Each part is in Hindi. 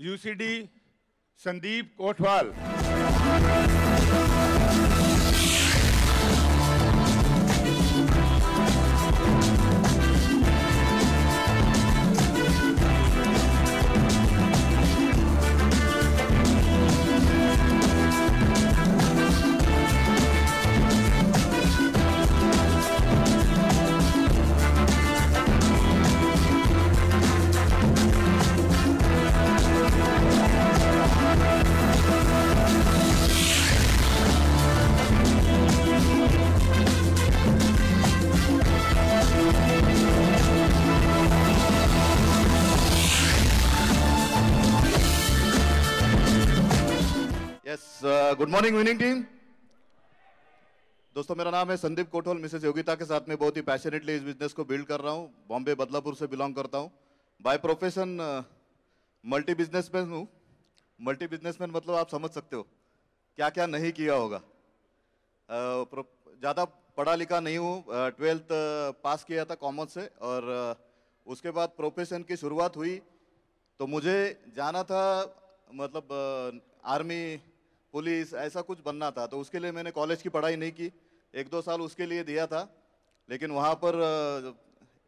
UCD Sandeep Kotwal. Good morning winning team. दोस्तों, मेरा नाम है संदीप कोटवाल। मिसेस योगिता के साथ में बहुत ही पैशनेटली इस बिजनेस को बिल्ड कर रहा हूँ। बॉम्बे बदलापुर से बिलोंग करता हूँ। बाय प्रोफेशन मल्टी बिजनेसमैन हूँ। मल्टी बिजनेसमैन मतलब आप समझ सकते हो क्या क्या नहीं किया होगा। ज़्यादा पढ़ा लिखा नहीं हूँ। 12th पास किया था कॉमर्स से, और उसके बाद प्रोफेशन की शुरुआत हुई तो मुझे जाना था, मतलब आर्मी पुलिस ऐसा कुछ बनना था। तो उसके लिए मैंने कॉलेज की पढ़ाई नहीं की, 1-2 साल उसके लिए दिया था। लेकिन वहाँ पर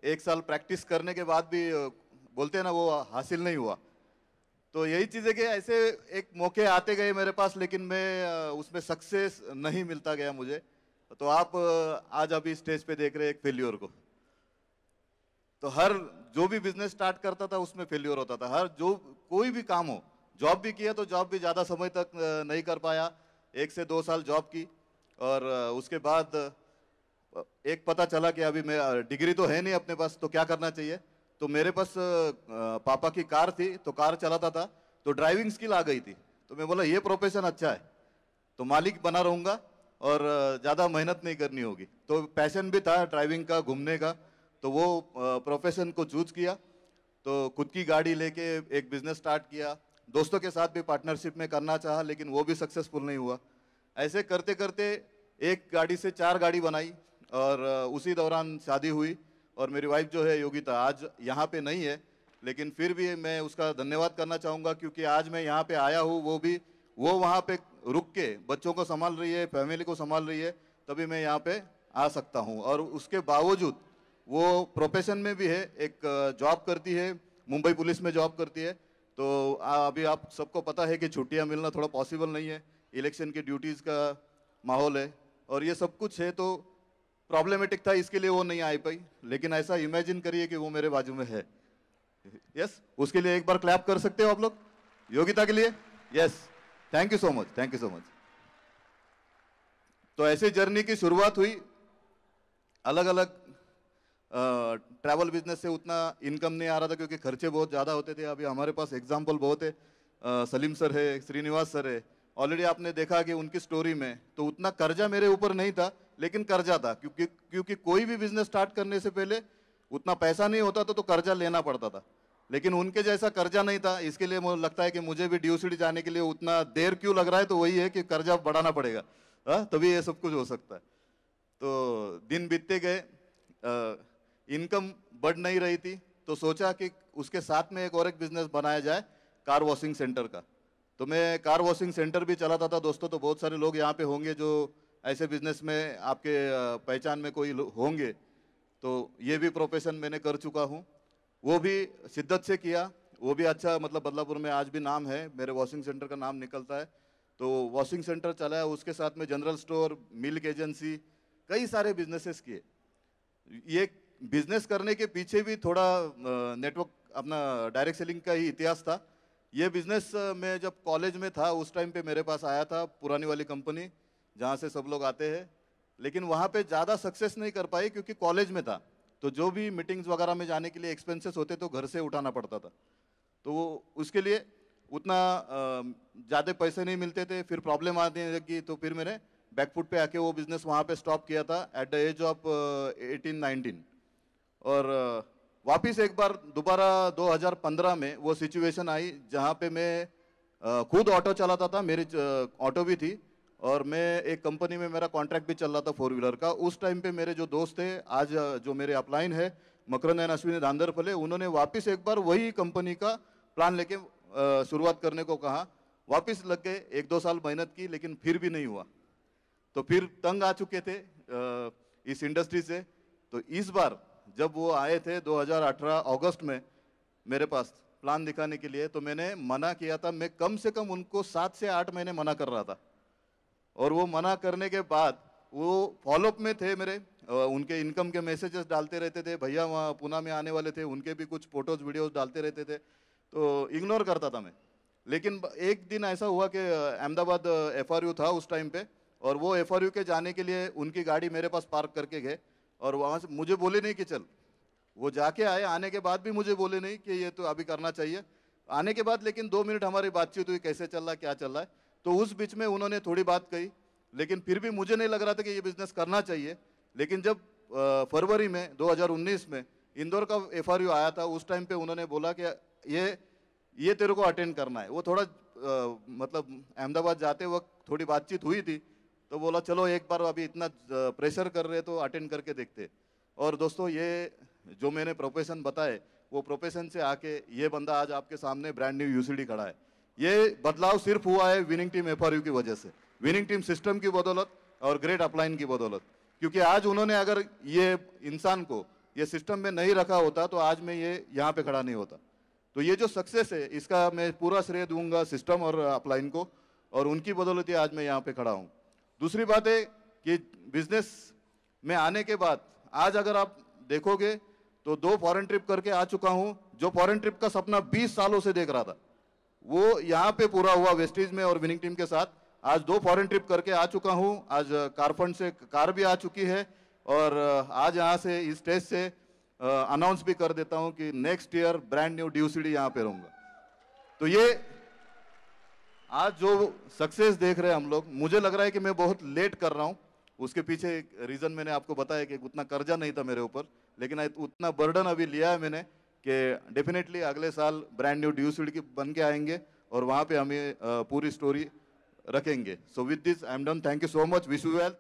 1 साल प्रैक्टिस करने के बाद भी बोलते हैं ना, वो हासिल नहीं हुआ। तो यही चीज़ है कि ऐसे एक मौके आते गए मेरे पास, लेकिन मैं उसमें सक्सेस नहीं मिलता गया मुझे। तो आप आज अभी स्टेज पे देख रहे हैं एक फेल्योर को। तो हर जो भी बिजनेस स्टार्ट करता था उसमें फेल्योर होता था। हर जो कोई भी काम हो, जॉब भी किया तो जॉब भी ज़्यादा समय तक नहीं कर पाया। 1 से 2 साल जॉब की, और उसके बाद एक पता चला कि अभी मैं डिग्री तो है नहीं अपने पास, तो क्या करना चाहिए। तो मेरे पास पापा की कार थी, तो कार चलाता था, तो ड्राइविंग स्किल आ गई थी। तो मैं बोला ये प्रोफेशन अच्छा है, तो मालिक बना रहूँगा और ज़्यादा मेहनत नहीं करनी होगी। तो पैशन भी था ड्राइविंग का, घूमने का। तो वो प्रोफेशन को चूज किया। तो खुद की गाड़ी लेके एक बिजनेस स्टार्ट किया। दोस्तों के साथ भी पार्टनरशिप में करना चाहा, लेकिन वो भी सक्सेसफुल नहीं हुआ। ऐसे करते करते एक गाड़ी से 4 गाड़ी बनाई, और उसी दौरान शादी हुई। और मेरी वाइफ जो है योगिता, आज यहाँ पे नहीं है, लेकिन फिर भी मैं उसका धन्यवाद करना चाहूँगा, क्योंकि आज मैं यहाँ पे आया हूँ। वो वहाँ पे रुक के बच्चों को संभाल रही है, फैमिली को संभाल रही है, तभी मैं यहाँ पे आ सकता हूँ। और उसके बावजूद वो प्रोफेशन में भी है, एक जॉब करती है, मुंबई पुलिस में जॉब करती है। तो अभी आप सबको पता है कि छुट्टियां मिलना थोड़ा पॉसिबल नहीं है, इलेक्शन की ड्यूटीज़ का माहौल है और ये सब कुछ है। तो प्रॉब्लमेटिक था, इसके लिए वो नहीं आ पाई। लेकिन ऐसा इमेजिन करिए कि वो मेरे बाजू में है। यस, उसके लिए एक बार क्लैप कर सकते हो आप लोग योगिता के लिए। Yes, thank you so much, thank you so much. तो ऐसे जर्नी की शुरुआत हुई। अलग अलग ट्रैवल बिजनेस से उतना इनकम नहीं आ रहा था, क्योंकि खर्चे बहुत ज़्यादा होते थे। अभी हमारे पास एग्जाम्पल बहुत है, सलीम सर है, श्रीनिवास सर है। ऑलरेडी आपने देखा कि उनकी स्टोरी में तो उतना कर्जा मेरे ऊपर नहीं था, लेकिन कर्जा था, क्योंकि कोई भी बिजनेस स्टार्ट करने से पहले उतना पैसा नहीं होता था, तो कर्जा लेना पड़ता था। लेकिन उनके जैसा कर्जा नहीं था। इसके लिए मुझे लगता है कि मुझे भी ड्यूसिटी जाने के लिए उतना देर क्यों लग रहा है, तो वही है कि कर्जा बढ़ाना पड़ेगा, तभी ये सब कुछ हो सकता है। तो दिन बीतते गए, इनकम बढ़ नहीं रही थी, तो सोचा कि उसके साथ में एक बिजनेस बनाया जाए, कार वॉशिंग सेंटर का। तो मैं कार वॉशिंग सेंटर भी चलाता था। दोस्तों, तो बहुत सारे लोग यहाँ पे होंगे जो ऐसे बिजनेस में आपके पहचान में कोई होंगे। तो ये भी प्रोफेशन मैंने कर चुका हूँ, वो भी शिद्दत से किया। वो भी अच्छा, मतलब बदलापुर में आज भी नाम है, मेरे वॉशिंग सेंटर का नाम निकलता है। तो वॉशिंग सेंटर चलाया, उसके साथ में जनरल स्टोर, मिल्क एजेंसी, कई सारे बिजनेसेस किए। ये बिजनेस करने के पीछे भी थोड़ा नेटवर्क, अपना डायरेक्ट सेलिंग का ही इतिहास था। ये बिजनेस मैं जब कॉलेज में था उस टाइम पे मेरे पास आया था, पुरानी वाली कंपनी जहाँ से सब लोग आते हैं। लेकिन वहाँ पे ज़्यादा सक्सेस नहीं कर पाई, क्योंकि कॉलेज में था। तो जो भी मीटिंग्स वगैरह में जाने के लिए एक्सपेंसेस होते तो घर से उठाना पड़ता था। तो वो उसके लिए उतना ज़्यादा पैसे नहीं मिलते थे। फिर प्रॉब्लम आने लगी, तो फिर मैंने बैकफुट पे आके वो बिजनेस वहाँ पे स्टॉप किया था एट द एज ऑफ 18-19। और वापिस एक बार दोबारा 2015 में वो सिचुएशन आई जहाँ पे मैं खुद ऑटो चलाता था, मेरी ऑटो भी थी, और मैं एक कंपनी में मेरा कॉन्ट्रैक्ट भी चल रहा था 4 व्हीलर का। उस टाइम पे मेरे जो दोस्त थे, आज जो मेरे अपलाइन है, मकरंद एंड अश्विनी धांदरफले, उन्होंने वापस एक बार वही कंपनी का प्लान लेके शुरुआत करने को कहा, वापस लग गए, 1-2 साल मेहनत की, लेकिन फिर भी नहीं हुआ। तो फिर तंग आ चुके थे इस इंडस्ट्री से। तो इस बार जब वो आए थे 2018 अगस्त में मेरे पास प्लान दिखाने के लिए, तो मैंने मना किया था। मैं कम से कम उनको 7 से 8 महीने मना कर रहा था, और वो मना करने के बाद वो फॉलोअप में थे मेरे। उनके इनकम के मैसेजेस डालते रहते थे, भैया वहाँ पूना में आने वाले थे, उनके भी कुछ फोटोज वीडियोस डालते रहते थे, तो इग्नोर करता था मैं। लेकिन एक दिन ऐसा हुआ कि अहमदाबाद FRU था उस टाइम पे, और वो FRU के जाने के लिए उनकी गाड़ी मेरे पास पार्क करके गए, और वहाँ से मुझे बोले नहीं कि चल। वो जाके आए, आने के बाद भी मुझे बोले नहीं कि ये तो अभी करना चाहिए। आने के बाद लेकिन 2 मिनट हमारी बातचीत हुई, कैसे चल रहा है, क्या चल रहा है। तो उस बीच में उन्होंने थोड़ी बात कही, लेकिन फिर भी मुझे नहीं लग रहा था कि ये बिजनेस करना चाहिए। लेकिन जब फरवरी में 2019 में इंदौर का FRU आया था, उस टाइम पे उन्होंने बोला कि ये तेरे को अटेंड करना है। वो थोड़ा मतलब अहमदाबाद जाते वक्त थोड़ी बातचीत हुई थी, तो बोला चलो एक बार, अभी इतना प्रेशर कर रहे तो अटेंड करके देखते। और दोस्तों, ये जो मैंने प्रोफेशन बताए, वो प्रोफेशन से आके ये बंदा आज आपके सामने ब्रांड न्यू UCD खड़ा है। ये बदलाव सिर्फ हुआ है विनिंग टीम FRU की वजह से, विनिंग टीम सिस्टम की बदौलत और ग्रेट अपलाइन की बदौलत। क्योंकि आज उन्होंने अगर ये इंसान को ये सिस्टम में नहीं रखा होता, तो आज मैं ये यहाँ पे खड़ा नहीं होता। तो ये जो सक्सेस है, इसका मैं पूरा श्रेय दूंगा सिस्टम और अपलाइन को, और उनकी बदौलत ही आज मैं यहाँ पे खड़ा हूँ। दूसरी बात है कि बिजनेस में आने के बाद आज अगर आप देखोगे तो 2 फॉरेन ट्रिप करके आ चुका हूँ। जो फॉरेन ट्रिप का सपना 20 सालों से देख रहा था, वो यहाँ पे पूरा हुआ वेस्टीज में और विनिंग टीम के साथ। आज 2 फॉरेन ट्रिप करके आ चुका हूँ। आज कार फंड से कार भी आ चुकी है, और आज यहाँ से इस स्टेज से अनाउंस भी कर देता हूँ कि next year brand new DUCD यहाँ पे रहूंगा। तो ये आज जो सक्सेस देख रहे हैं हम लोग, मुझे लग रहा है कि मैं बहुत लेट कर रहा हूँ। उसके पीछे एक रीजन मैंने आपको बताया कि उतना कर्जा नहीं था मेरे ऊपर, लेकिन उतना बर्डन अभी लिया है मैंने कि डेफिनेटली अगले साल ब्रांड न्यू DUCD की बन के आएंगे, और वहाँ पे हमें पूरी स्टोरी रखेंगे। So with this I am done. Thank you so much. Wish you well.